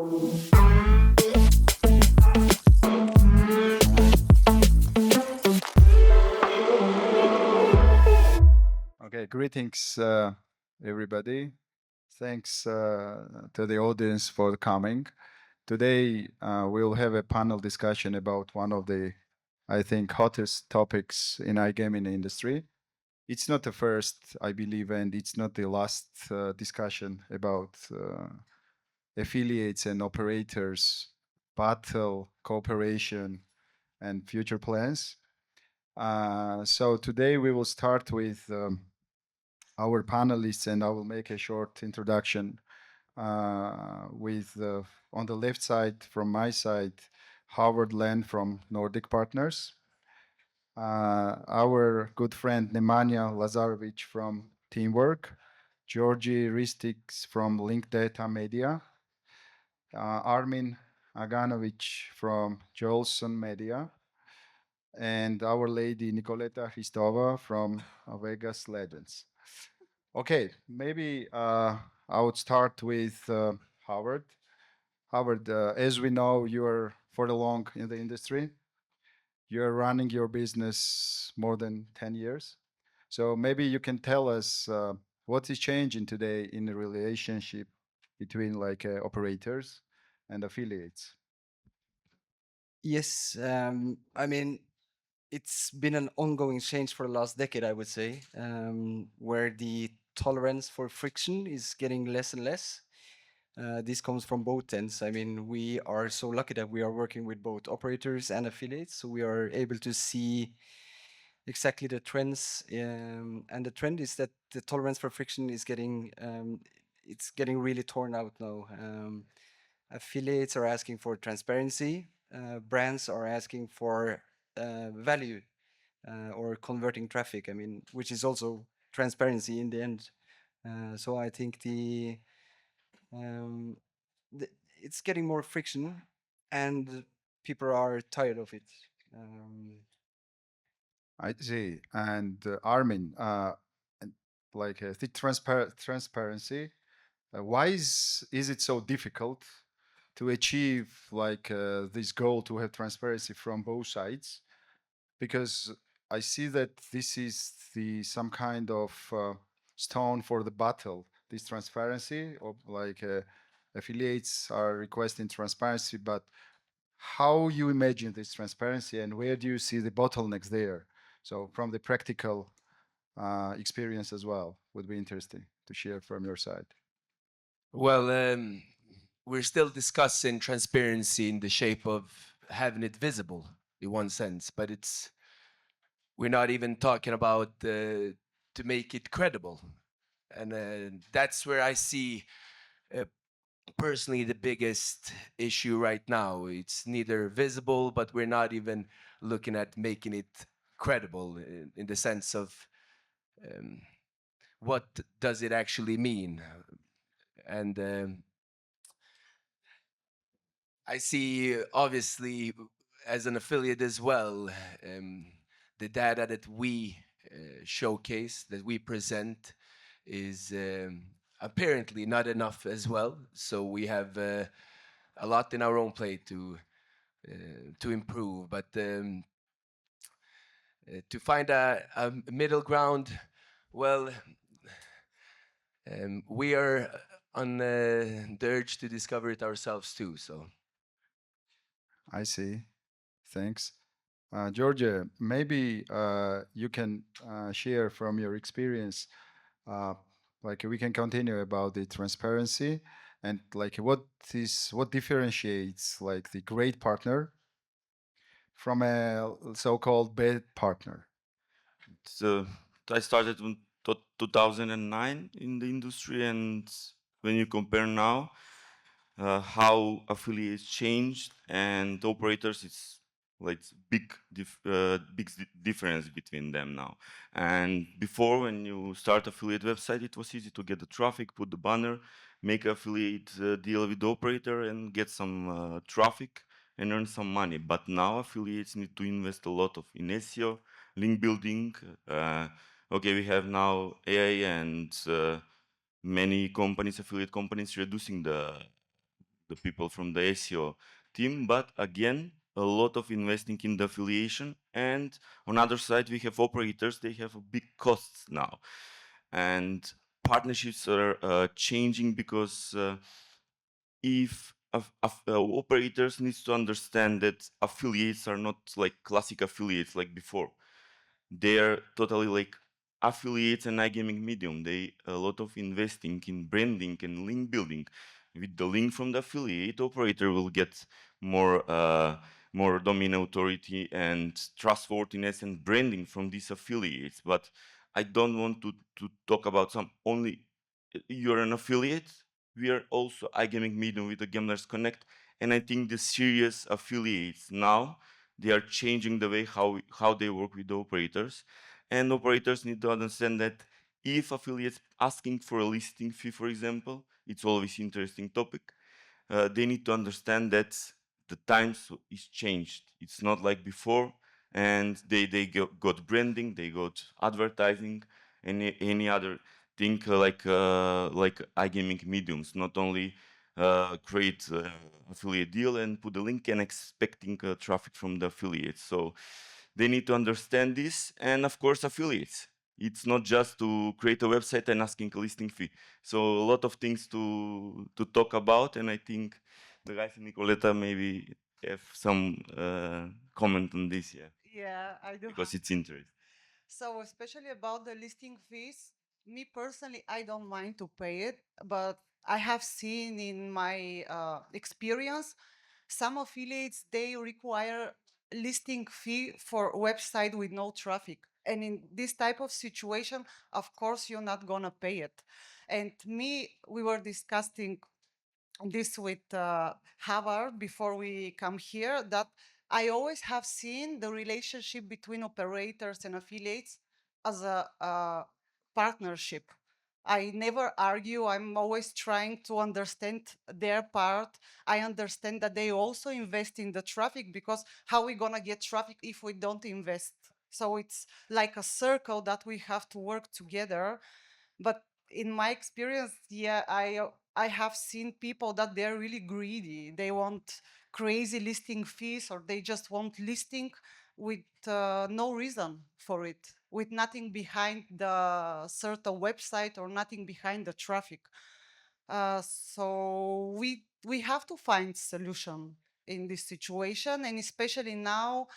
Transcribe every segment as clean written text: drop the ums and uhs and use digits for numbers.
Okay, greetings, everybody. Thanks to the audience for coming. Today, we'll have a panel discussion about one of the, I think, hottest topics in iGaming industry. It's not the first, I believe, and it's not the last discussion about affiliates and operators, battle, cooperation, and future plans. So today we will start with our panelists, and I will make a short introduction with, on the left side, from my side, Howard Len from Nordic Partners, our good friend Nemanja Lazarevic from Teamwork, Georgi Ristics from Link Data Media, Armin Aganovic from Jolson Media, and our lady Nicoleta Hristova from Vegas Legends. Okay, maybe I would start with Howard. Howard, as we know, you are for the long in the industry. You're running your business more than 10 years. So maybe you can tell us what is changing today in the relationship between like operators and affiliates. Yes, I mean, it's been an ongoing change for the last decade, I would say, where the tolerance for friction is getting less and less. This comes from both ends. I mean, we are so lucky that we are working with both operators and affiliates, so we are able to see exactly the trends. And the trend is that the tolerance for friction is getting it's getting really torn out now. Affiliates are asking for transparency. Brands are asking for value or converting traffic. I mean, which is also transparency in the end. So I think um, the it's getting more friction, and people are tired of it. Um, I see. And Armin, and like the transparency, why is it so difficult to achieve like this goal to have transparency from both sides? Because I see that this is the some kind of stone for the battle. This transparency, or like affiliates are requesting transparency, but how you imagine this transparency and where do you see the bottlenecks there? So from the practical experience as well, would be interesting to share from your side. Well, we're still discussing transparency in the shape of having it visible in one sense, but we're not even talking about to make it credible, and that's where I see uh, personally the biggest issue right now. It's neither visible, but we're not even looking at making it credible in the sense of um, what does it actually mean, and I see, obviously, as an affiliate as well, the data that we showcase, that we present, is apparently not enough as well. So we have a lot in our own plate to improve. But to find a middle ground, well, we are on the urge to discover it ourselves too. So. I see. Thanks. Georgia, maybe you can share from your experience, uh, like we can continue about the transparency and like what differentiates like the great partner from a so-called bad partner. So I started in 2009 in the industry, and when you compare now how affiliates changed and operators, it's like difference between them now. And before, when you start affiliate website, it was easy to get the traffic, put the banner, make affiliate deal with the operator, and get some traffic and earn some money. But now affiliates need to invest a lot of in SEO, link building. Okay, we have now AI and many companies, affiliate companies, reducing the the people from the SEO team, but again, a lot of investing in the affiliation. And on other side, we have operators, they have a big costs now. And partnerships are changing because if operators needs to understand that affiliates are not like classic affiliates like before. They're totally like affiliates and iGaming medium. They a lot of investing in branding and link building. With the link from the affiliate, operator will get more domain authority and trustworthiness and branding from these affiliates. But I don't want to talk about some only you're an affiliate. We are also iGaming medium with the Gamblers Connect, and I think the serious affiliates now they are changing the way how they work with the operators, and operators need to understand that if affiliates asking for a listing fee, for example, it's always interesting topic. They need to understand that the times is changed. It's not like before, and got branding, they got advertising, any other thing like iGaming mediums. Not only create affiliate deal and put the link and expecting traffic from the affiliates. So they need to understand this, and of course affiliates. It's not just to create a website and asking a listing fee. So a lot of things to talk about, and I think the guys in Nicoleta maybe have some comment on this, yeah, Yeah, I do because have. it's interesting. So, especially about the listing fees, me personally, I don't mind to pay it, but I have seen in my experience some affiliates they require listing fee for website with no traffic. And in this type of situation, of course, you're not gonna pay it. And me, we were discussing this with Havard before we come here, that I always have seen the relationship between operators and affiliates as a partnership. I never argue. I'm always trying to understand their part. I understand that they also invest in the traffic, because how we gonna get traffic if we don't invest? So it's like a circle that we have to work together. But in my experience, yeah, I have seen people that they're really greedy. They want crazy listing fees, or they just want listing with no reason for it, with nothing behind the certain website or nothing behind the traffic. So we have to find solution in this situation, and especially now,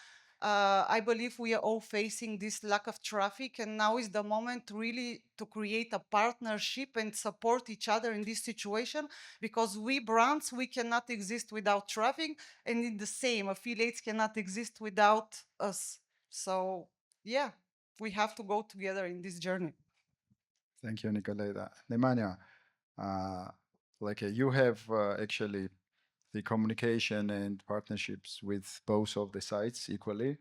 I believe we are all facing this lack of traffic, and now is the moment really to create a partnership and support each other in this situation, because we brands, we cannot exist without traffic, and in the same, affiliates cannot exist without us. So yeah, we have to go together in this journey. Thank you, Nicoleta. Nemanja, uh, you have actually the communication and partnerships with both of the sites equally.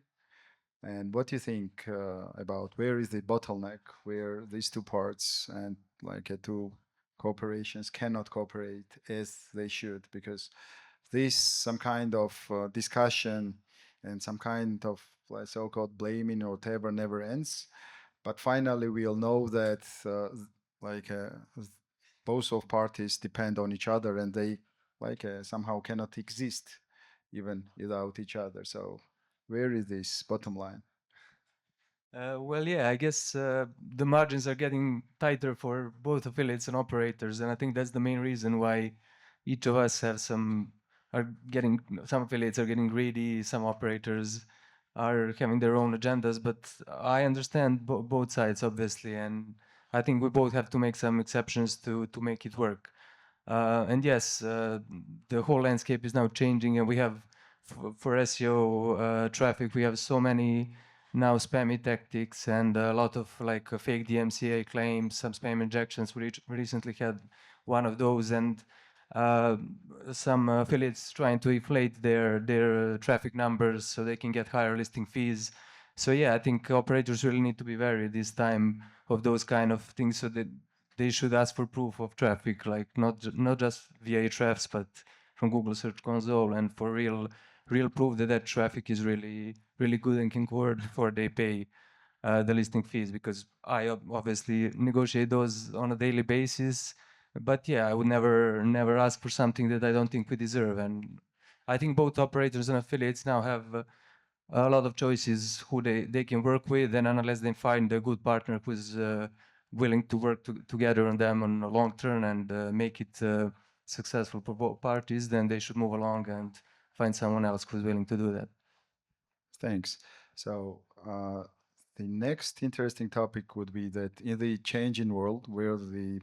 And what do you think about where is the bottleneck, where these two parts and two corporations cannot cooperate as they should? Because this some kind of discussion and some kind of so-called blaming or whatever never ends. But finally, we'll know that like uh, both of parties depend on each other, and they somehow cannot exist even without each other. So where is this bottom line? Well, yeah, I guess the margins are getting tighter for both affiliates and operators, and I think that's the main reason why each of us have some affiliates are getting greedy, some operators are having their own agendas. But I understand both sides, obviously, and I think we both have to make some exceptions to make it work. And yes, the whole landscape is now changing, and we have for SEO traffic, we have so many now spammy tactics and a lot of fake DMCA claims, some spam injections. We recently had one of those, and uh, some affiliates trying to inflate their traffic numbers so they can get higher listing fees. So yeah, I think operators really need to be wary this time of those kind of things, so that they should ask for proof of traffic, like not just via Ahrefs, but from Google Search Console, and for real proof that that traffic is really good and can convert before they pay the listing fees. Because I obviously negotiate those on a daily basis. But yeah, I would never ask for something that I don't think we deserve. And I think both operators and affiliates now have a lot of choices who they can work with, and unless they find a good partner who's willing to work together on them on a long term and make it successful for both parties, then they should move along and find someone else who's willing to do that. Thanks. So the next interesting topic would be that in the changing world where the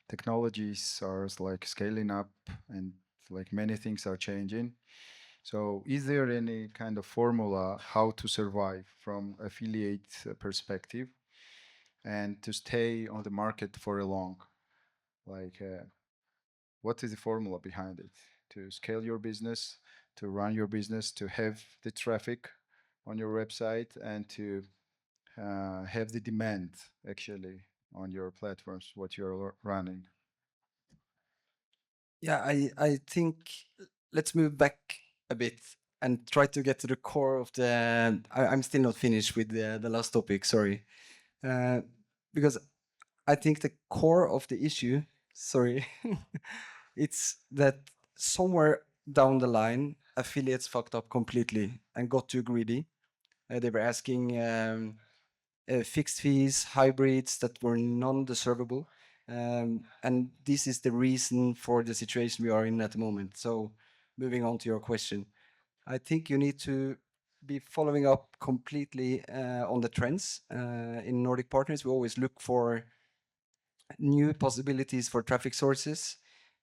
technologies are like scaling up and like many things are changing. So is there any kind of formula how to survive from affiliate perspective and to stay on the market for a long? Like what is the formula behind it? To scale your business, to run your business, to have the traffic on your website and to have the demand actually on your platforms, what you're running. Yeah, I think let's move back a bit and try to get to the core of the. I'm still not finished with the last topic. Sorry, because I think the core of the issue. Sorry, it's that somewhere down the line, affiliates fucked up completely and got too greedy. They were asking fixed fees, hybrids that were non-deservable. And this is the reason for the situation we are in at the moment. So moving on to your question, I think you need to be following up completely on the trends. In Nordic Partners, we always look for new possibilities for traffic sources.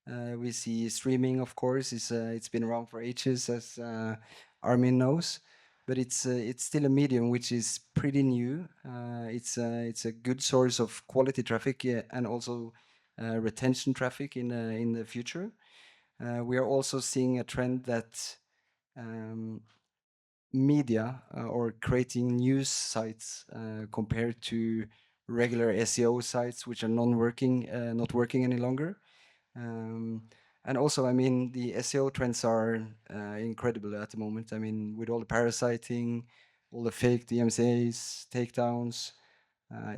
We see streaming, of course, it's been around for ages, as Armin knows, but it's still a medium which is pretty new. It's a good source of quality traffic, yeah, and also retention traffic in the future. We are also seeing a trend that um, media or creating news sites compared to regular SEO sites which are non-working, not working any longer. Um, and also, I mean, the SEO trends are incredible at the moment. I mean, with all the parasiting, all the fake DMCAs, takedowns,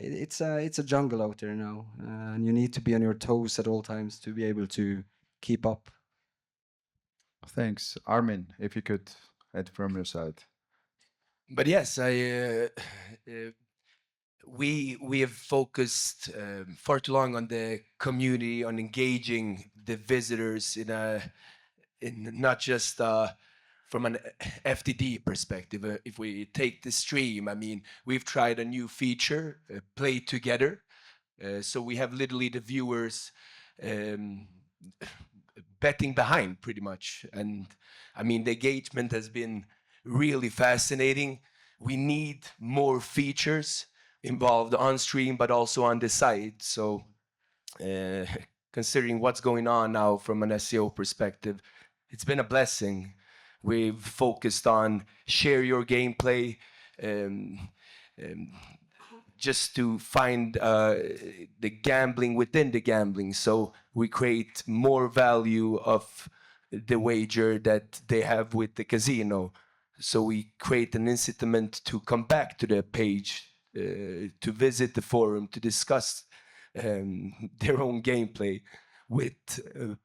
it's a jungle out there now, and you need to be on your toes at all times to be able to keep up. Thanks. Armin, if you could add from your side. But yes, we have focused far too long on the community, on engaging the visitors in not just from an FTD perspective. If we take the stream, I mean, we've tried a new feature, play together. So we have literally the viewers um, betting behind pretty much. And I mean, the engagement has been really fascinating. We need more features involved on stream, but also on the site. So uh, considering what's going on now from an SEO perspective, it's been a blessing. We've focused on share your gameplay, um, um, just to find the gambling within the gambling. So we create more value of the wager that they have with the casino. So we create an incitament to come back to the page, to visit the forum, to discuss their own gameplay with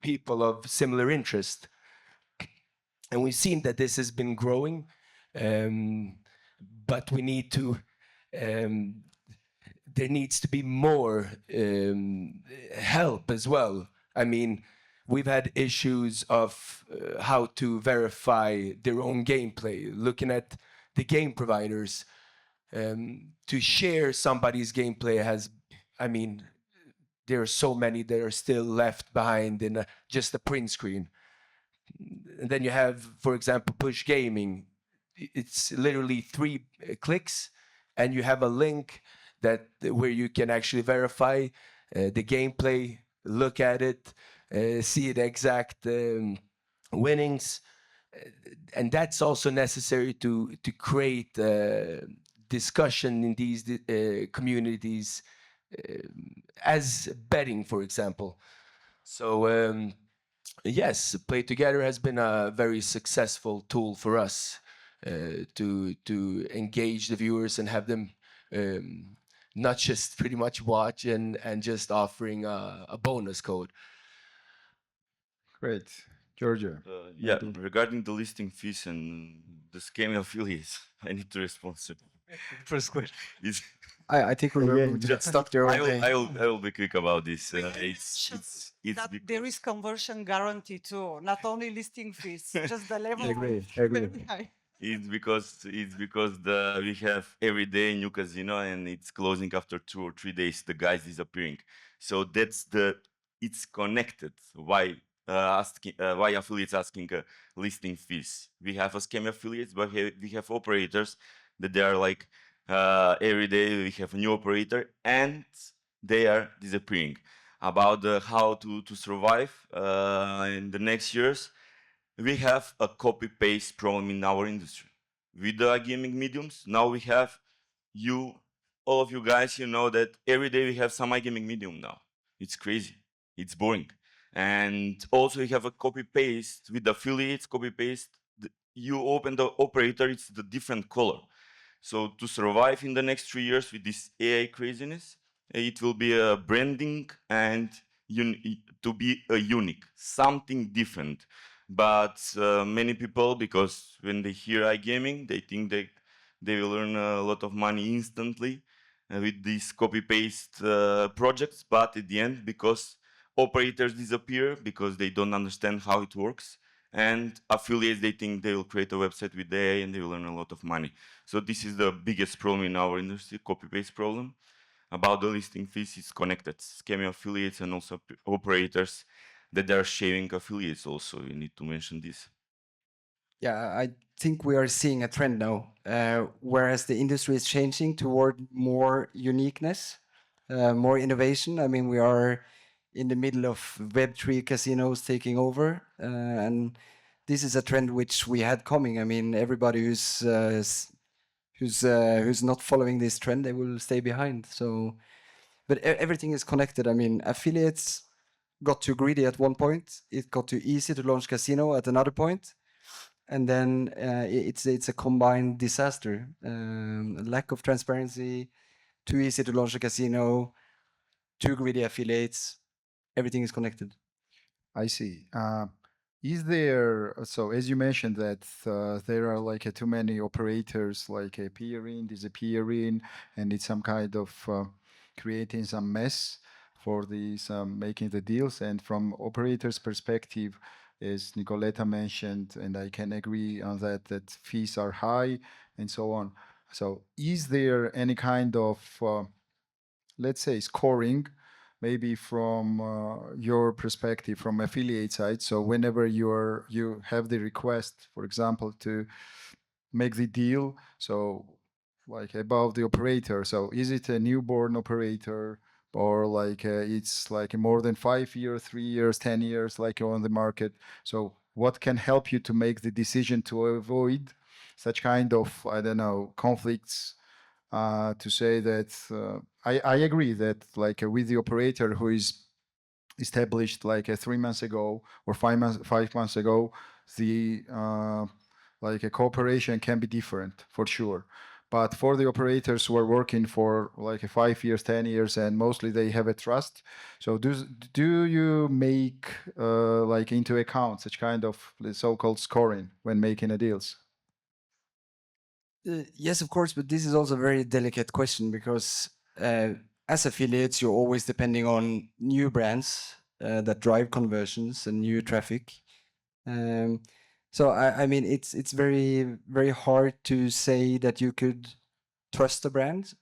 people of similar interest. And we've seen that this has been growing, but we need to um, there needs to be more help as well. I mean, we've had issues of how to verify their own gameplay, looking at the game providers. To share somebody's gameplay has, I mean, there are so many that are still left behind in just a print screen. And then you have, for example, push gaming. It's literally 3 clicks, and you have a link that where you can actually verify the gameplay, look at it, see the exact winnings, and that's also necessary to create discussion in these communities as betting, for example. So yes, Play Together has been a very successful tool for us to engage the viewers and have them not just pretty much watch and just offering a bonus code. Great. Georgia, Yeah, maybe. regarding the listing fees and the scam affiliates, I need to respond to First question. it's, I think we Again, would get stuck there all day. I will be quick about this. It's That there is because conversion guarantee too, not only listing fees, just the level Agree, is agree. very high. it's because we have every day new casino and it's closing after 2 or 3 days. The guys disappearing, so it's connected. Why affiliates asking listing fees? We have a scam affiliates, but we have operators that they are like every day we have a new operator and they are disappearing. About how to survive in the next years, we have a copy paste problem in our industry. With the gaming mediums, now we have you, all of you guys, you know that every day we have some iGaming medium now. It's crazy. It's boring. And also we have a copy paste with affiliates, copy paste. You open the operator, it's the different color. So to survive in the next 3 years with this AI craziness, it will be a branding and to be a unique, something different. But many people, because when they hear iGaming, they think they will earn a lot of money instantly with these copy paste projects. But at the end, because operators disappear because they don't understand how it works, and affiliates they think they will create a website with AI and they will earn a lot of money. So this is the biggest problem in our industry, copy-paste problem. About the listing fees, it's connected. Scamming affiliates and also operators that are shaving affiliates also. We need to mention this. Yeah, I think we are seeing a trend now, whereas the industry is changing toward more uniqueness, more innovation. I mean, we are in the middle of Web3 casinos taking over, and this is a trend which we had coming. I mean, everybody who's not following this trend, they will stay behind. So, but everything is connected. I mean, affiliates got too greedy at one point. It got too easy to launch casino at another point, and then it's a combined disaster. Lack of transparency, too easy to launch a casino, too greedy affiliates. Everything is connected. I see. Is there, so as you mentioned that there are like too many operators like appearing, disappearing, and it's some kind of creating some mess for these making the deals. And from operators' perspective, as Nicoletta mentioned, and I can agree on that, that fees are high and so on. So is there any kind of let's say scoring maybe from your perspective from affiliate side, so whenever you have the request, for example, to make the deal, so like above the operator, so is it a newborn operator or like it's like more than 5 years, 3 years, 10 years like on the market, so what can help you to make the decision to avoid such kind of, I don't know, conflicts, to say that I agree that like with the operator who is established like 3 months ago or 5 months ago, the like a cooperation can be different for sure. But for the operators who are working for like 5 years, 10 years, and mostly they have a trust. So do you make like into account such kind of the so-called scoring when making a deals? Yes, of course, but this is also a very delicate question because as affiliates, you're always depending on new brands that drive conversions and new traffic. Um, so I mean, it's very hard to say that you could trust a brand.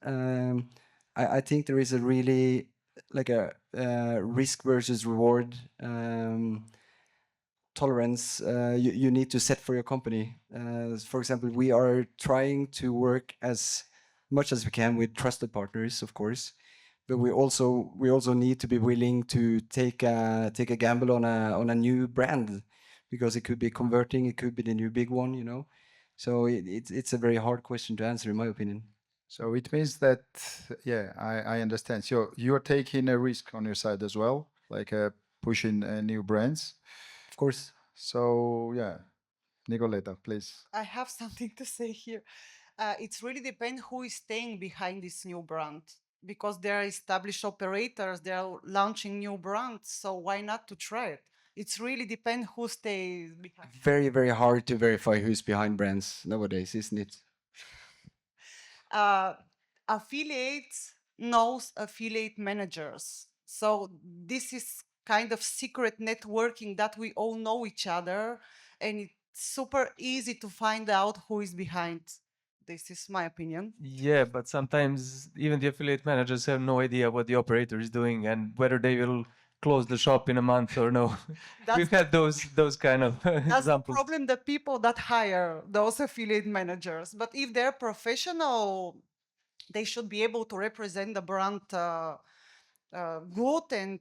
I think there is a really like a risk versus reward tolerance you need to set for your company. For example, we are trying to work as much as we can with trusted partners, of course, but we also need to be willing to take a gamble on a new brand because it could be converting, it could be the new big one, you know. So it's a very hard question to answer, in my opinion. So it means that, yeah, I understand. So you're taking a risk on your side as well, like pushing new brands. Of course. So yeah, Nicoleta, please. I have something to say here. It's really depend who is staying behind this new brand. because they are established operators, they are launching new brands. So why not to try it? It's really depend who stays behind. Very, very hard to verify who's behind brands nowadays, isn't it? uh, Affiliates knows affiliate managers. So this is kind of secret networking that we all know each other, and it's super easy to find out who is behind. This is my opinion. Yeah, but sometimes even the affiliate managers have no idea what the operator is doing and whether they will close the shop in a month or no. That's We've had those kind of That's the examples. problem, the people that hire those affiliate managers. But if they're professional, they should be able to represent the brand good, and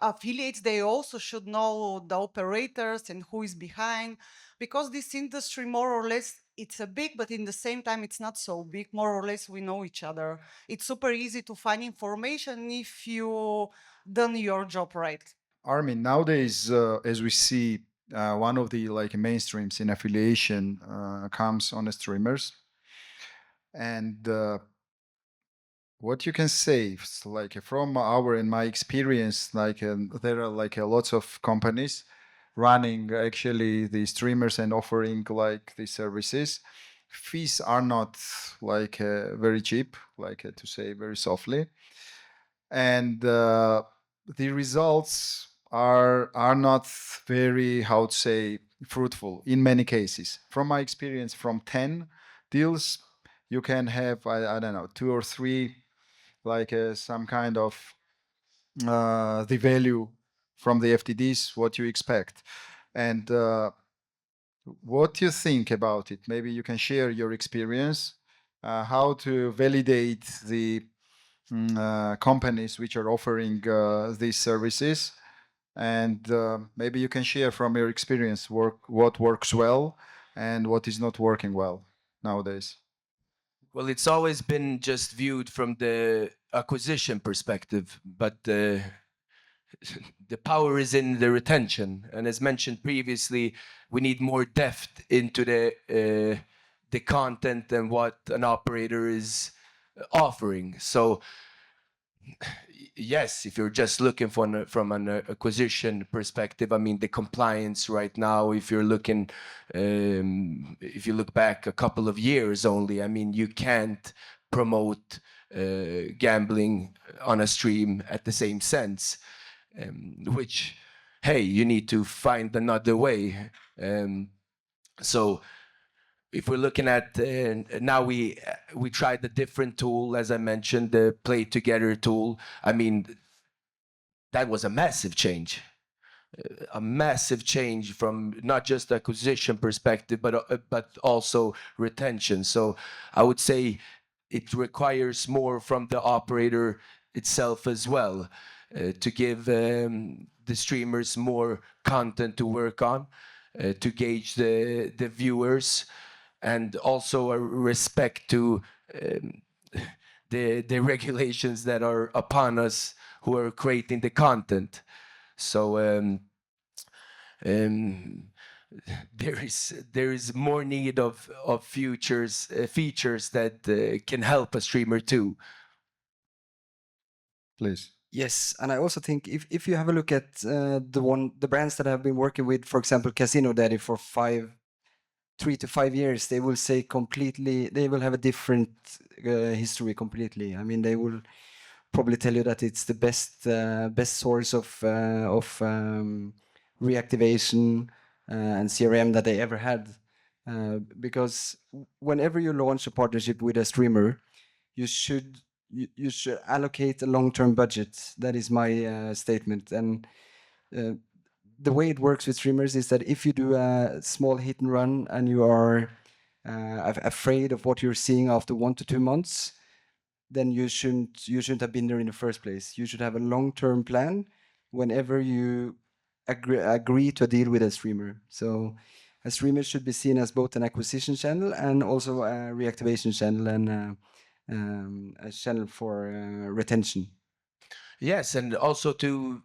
affiliates, they also should know the operators and who is behind, because this industry more or less, it's a big, but in the same time it's not so big. More or less we know each other. It's super easy to find information if you done your job right. Armin, nowadays, as we see, one of the like mainstreams in affiliation comes on the streamers, and what you can say, like from our and my experience, like there are like lots of companies running actually the streamers and offering like the services. Fees are not like very cheap, like to say very softly, and the results are not very, how to say, fruitful in many cases. From my experience, from 10 deals, you can have I don't know, 2 or 3 like some kind of the value from the FTDs, what you expect. And what you think about it? Maybe you can share your experience, how to validate the companies which are offering these services. And maybe you can share from your experience what works well and what is not working well nowadays. Well, it's always been just viewed from the acquisition perspective, but the power is in the retention. And as mentioned previously, we need more depth into the content and what an operator is offering. So yes, if you're just looking from an acquisition perspective, I mean, the compliance right now, if you're looking, if you look back a couple of years only, I mean, you can't promote gambling on a stream at the same sense, which, hey, you need to find another way. So if we're looking at now, we tried a different tool, as I mentioned, the Play Together tool. I mean, that was a massive change from not just acquisition perspective, but also retention. So I would say it requires more from the operator itself as well, to give the streamers more content to work on, to gauge the viewers, and also a respect to the regulations that are upon us who are creating the content. So there is more need of features that can help a streamer too. Please. Yes, and I also think if you have a look at the brands that I've been working with, for example, Casino Daddy, for 3 to 5 years, they will say completely, they will have a different history completely. I mean, they will probably tell you that it's the best source of reactivation and CRM that they ever had, because whenever you launch a partnership with a streamer, you should allocate a long-term budget. That is my statement. And the way it works with streamers is that if you do a small hit and run and you are afraid of what you're seeing after 1 to 2 months, then you shouldn't have been there in the first place. You should have a long-term plan whenever you agree to a deal with a streamer. So a streamer should be seen as both an acquisition channel and also a reactivation channel, and a channel for retention. Yes, and also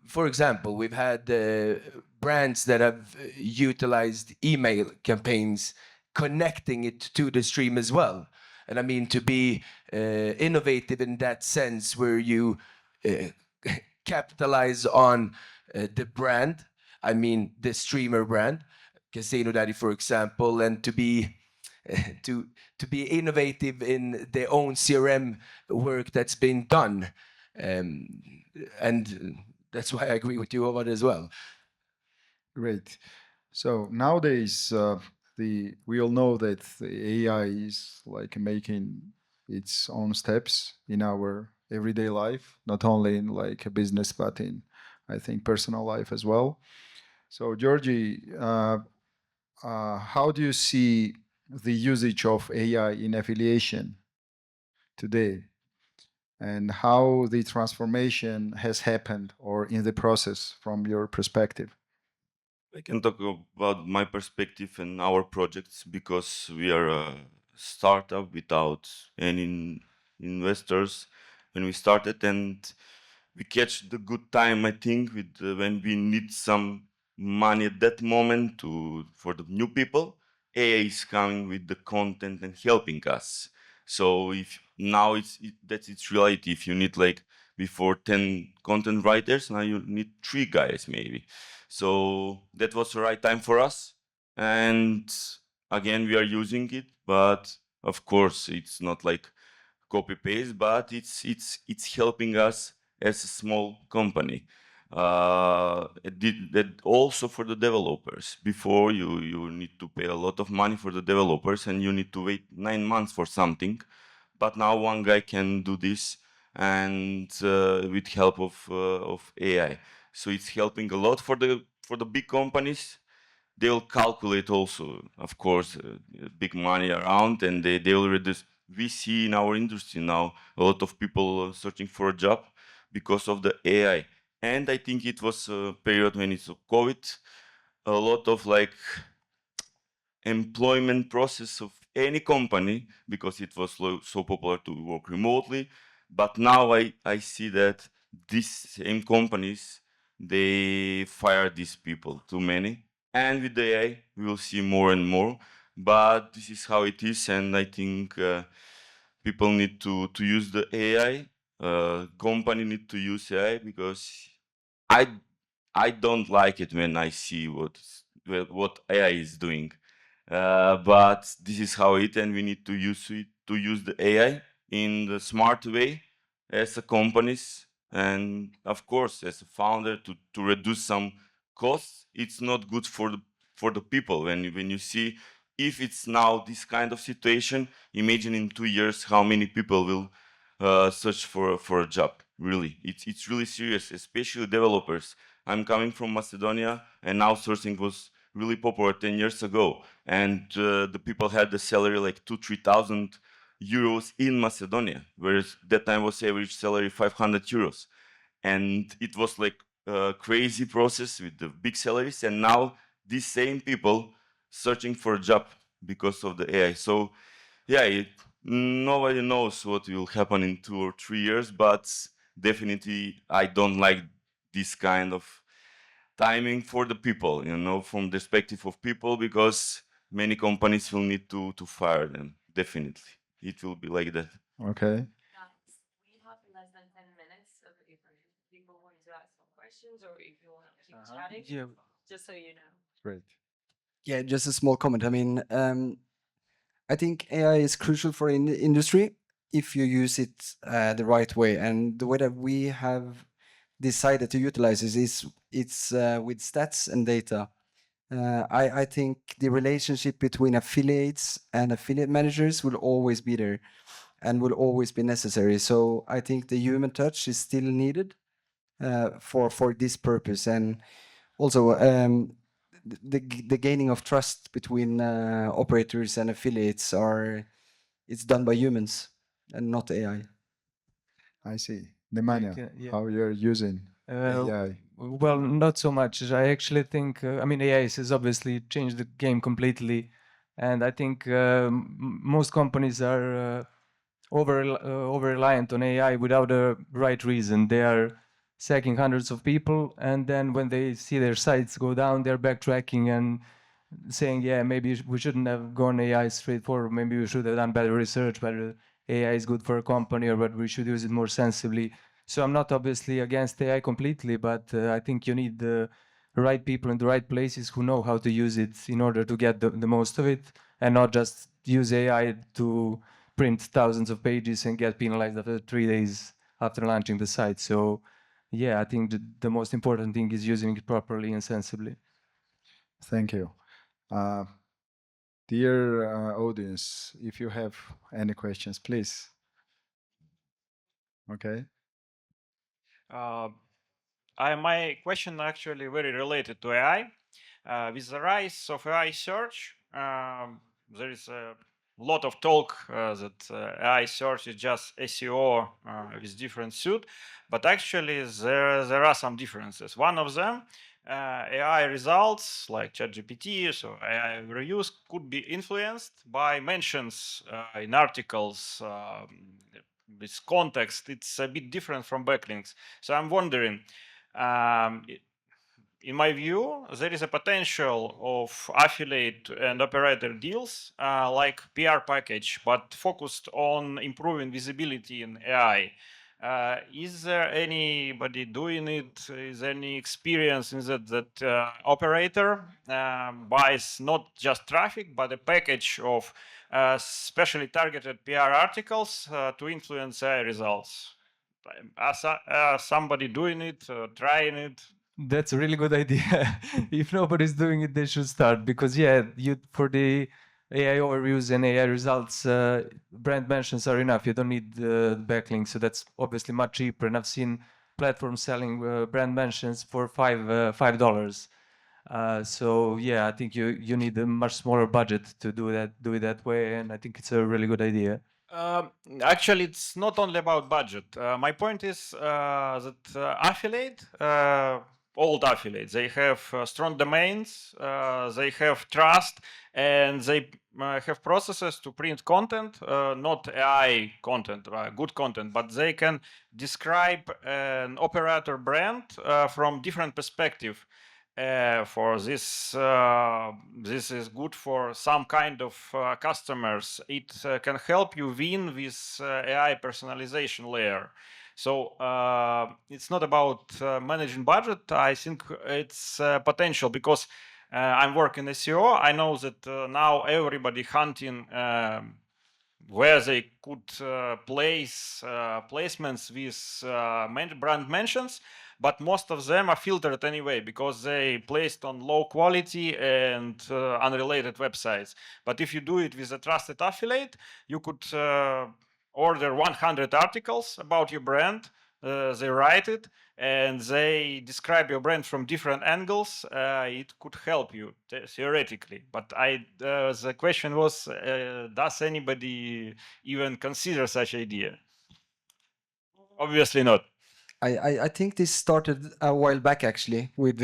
for example, we've had brands that have utilized email campaigns, connecting it to the stream as well. And I mean to be innovative in that sense, where you uh, capitalize on the brand. I mean the streamer brand, Casino Daddy, for example, and to be to be innovative in their own CRM work that's been done, um, and that's why I agree with you about it as well. Great. So nowadays, we all know that the AI is like making its own steps in our everyday life, not only in like a business, but in, I think, personal life as well. So Georgie, how do you see the usage of AI in affiliation today, and how the transformation has happened or in the process from your perspective? I can talk about my perspective and our projects because we are a startup without any investors when we started, and we catch the good time, I think, with when we need some money at that moment to for the new people. AI is coming with the content and helping us. So if now that's its reality. If you need like before 10 content writers, now you need 3 guys maybe. So that was the right time for us. And again, we are using it, but of course, it's not like copy paste, but it's helping us as a small company. That also for the developers. Before you need to pay a lot of money for the developers, and you need to wait 9 months for something. But now one guy can do this, and with help of AI. So it's helping a lot for the big companies. They'll calculate also, of course, big money around, and they will reduce. We see in our industry now a lot of people searching for a job because of the AI. And I think it was a period when it's COVID, a lot of like employment process of any company because it was so popular to work remotely. But now I see that these same companies, they fire these people, too many. And with the AI, we will see more and more. But this is how it is, and I think people need to use the AI. Company need to use AI because I I don't like it when I see what AI is doing. But this is how it, and we need to use the AI in the smart way as a companies, and of course as a founder to reduce some costs. It's not good for the people when you see if it's now this kind of situation. Imagine in 2 years how many people will search for a job. Really, it's really serious, especially developers. I'm coming from Macedonia, and outsourcing was really popular 10 years ago, and the people had the salary like 2-3 thousand euros in Macedonia, whereas that time was average salary 500 euros, and it was like a crazy process with the big salaries. And now these same people searching for a job because of the AI. So yeah, nobody knows what will happen in 2 or 3 years, but definitely I don't like this kind of timing for the people, from the perspective of people, because many companies will need to fire them. Definitely, it will be like that. Okay. Guys, we have less than 10 minutes, so if people want to ask some questions or if you want to keep chatting, Yeah. just so you know. Great. Yeah, just a small comment. I mean, I think AI is crucial for industry if you use it the right way. And the way that we have decided to utilize it is it's with stats and data. I think the relationship between affiliates and affiliate managers will always be there and will always be necessary. So I think the human touch is still needed for this purpose. And also the gaining of trust between operators and affiliates it's done by humans and not AI. I see. Nemanja, Yeah. how you're using Uh, AI? Well, not so much. I actually think, I mean, AI has obviously changed the game completely. And I think most companies are over reliant on AI without a right reason. They are sacking hundreds of people. And then when they see their sites go down, they're backtracking and saying, yeah, maybe we shouldn't have gone AI straight forward. Maybe we should have done better research, whether AI is good for a company or whether we should use it more sensibly. So I'm not obviously against AI completely, but I think you need the right people in the right places who know how to use it in order to get the most of it, and not just use AI to print thousands of pages and get penalized after 3 days after launching the site. So yeah, I think the most important thing is using it properly and sensibly. Thank you. Uh, Dear audience, if you have any questions, please. Okay. My question actually very related to AI. With the rise of AI search, there is a lot of talk that AI search is just SEO with different suit, but actually there are some differences. One of them, AI results like ChatGPT, so AI reviews could be influenced by mentions in articles. This context, it's a bit different from backlinks. So I'm wondering, um, in my view, there is a potential of affiliate and operator deals like PR package, but focused on improving visibility in AI. Is there anybody doing it? Is there any experience in that operator buys not just traffic, but a package of specially targeted PR articles to influence AI results? Somebody doing it, trying it? That's a really good idea. If nobody's doing it, they should start, because yeah, you for the AI overviews and AI results, brand mentions are enough. You don't need backlinks, so that's obviously much cheaper. And I've seen platforms selling brand mentions for $5. So yeah, I think you need a much smaller budget to do it that way, and I think it's a really good idea. Actually, it's not only about budget. My point is that old affiliates, they have strong domains, they have trust, and they have processes to print content, not AI content, good content, but they can describe an operator brand from different perspective. For this is good for some kind of customers. It can help you win with AI personalization layer. So it's not about managing budget. I think it's potential because I'm working SEO. I know that now everybody hunting where they could place placements with brand mentions, but most of them are filtered anyway because they placed on low quality and unrelated websites. But if you do it with a trusted affiliate, you could order 100 articles about your brand. They write it and they describe your brand from different angles. It could help you theoretically. But the question was, does anybody even consider such idea? Obviously not. I think this started a while back actually with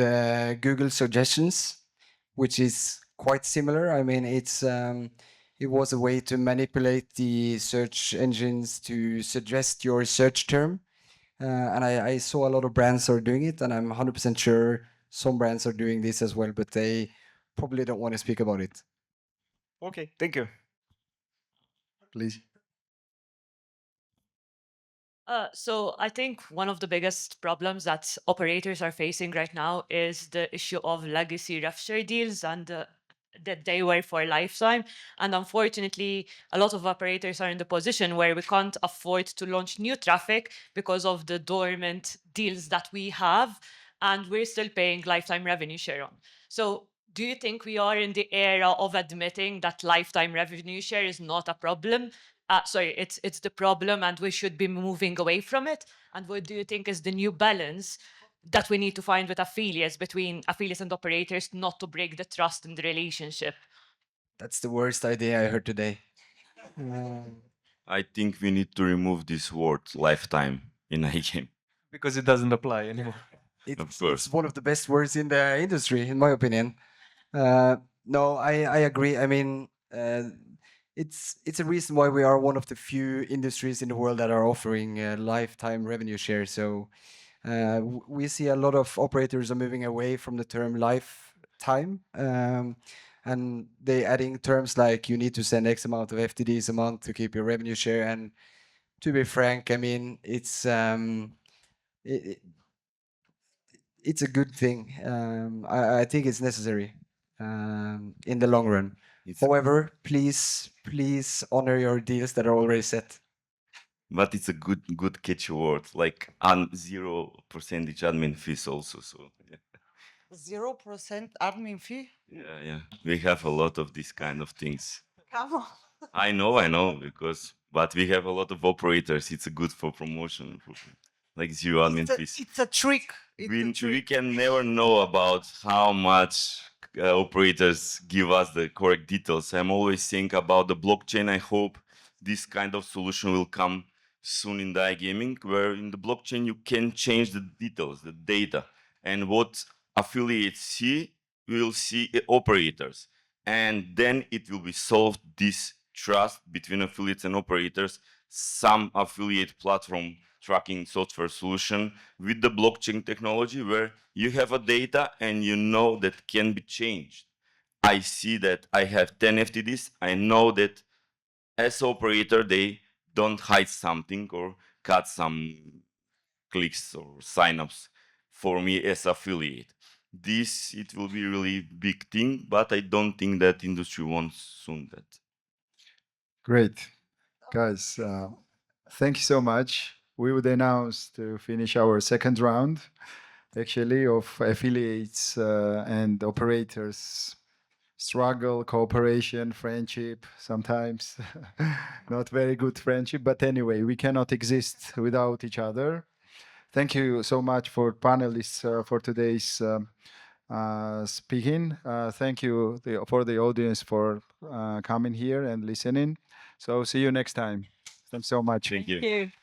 Google suggestions, which is quite similar. I mean, it was a way to manipulate the search engines to suggest your search term. And I saw a lot of brands are doing it, and I'm 100% sure some brands are doing this as well, but they probably don't want to speak about it. Okay, thank you. Please. So I think one of the biggest problems that operators are facing right now is the issue of legacy rev share deals and that they were for lifetime. And unfortunately, a lot of operators are in the position where we can't afford to launch new traffic because of the dormant deals that we have, and we're still paying lifetime revenue share on. So do you think we are in the era of admitting that lifetime revenue share is not a problem? Sorry, it's the problem, and we should be moving away from it. And what do you think is the new balance that we need to find with affiliates, between affiliates and operators, not to break the trust in the relationship? That's the worst idea I heard today. I think we need to remove this word lifetime in a game. Because it doesn't apply anymore. It's course. one of the best words in the industry, in my opinion. No, I agree. I mean, it's a reason why we are one of the few industries in the world that are offering lifetime revenue share. So we see a lot of operators are moving away from the term lifetime. and they adding terms like you need to send X amount of FTDs a month to keep your revenue share. And to be frank, I mean, it, it's a good thing. I think it's necessary in the long run. It's However, please honor your deals that are already set. but it's a good catchy word, like on 0% admin fees also. So 0% admin fee? yeah, we have a lot of these kind of things. Come on. I know, because but we have a lot of operators. It's a good for promotion, like zero admin fees. It's a trick. It's a We trick. can never know about how much operators give us the correct details. I'm always think about the blockchain. I hope this kind of solution will come soon in the iGaming, where in the blockchain you can change the details, the data, and what affiliates see will see operators, and then it will be solved this trust between affiliates and operators. Some affiliate platform tracking software solution with the blockchain technology where you have a data and you know that can be changed. I see that I have 10 FTDs. I know that as operator, they don't hide something or cut some clicks or signups for me as affiliate. This, it will be really big thing, but I don't think that industry wants soon that. Great. Guys, thank you so much. We would announce to finish our second round, actually, of affiliates and operators struggle, cooperation, friendship, sometimes not very good friendship. But anyway, we cannot exist without each other. Thank you so much for panelists for today's speaking. Thank you for the audience for coming here and listening. So see you next time. Thanks so much. Thank you. Thank you.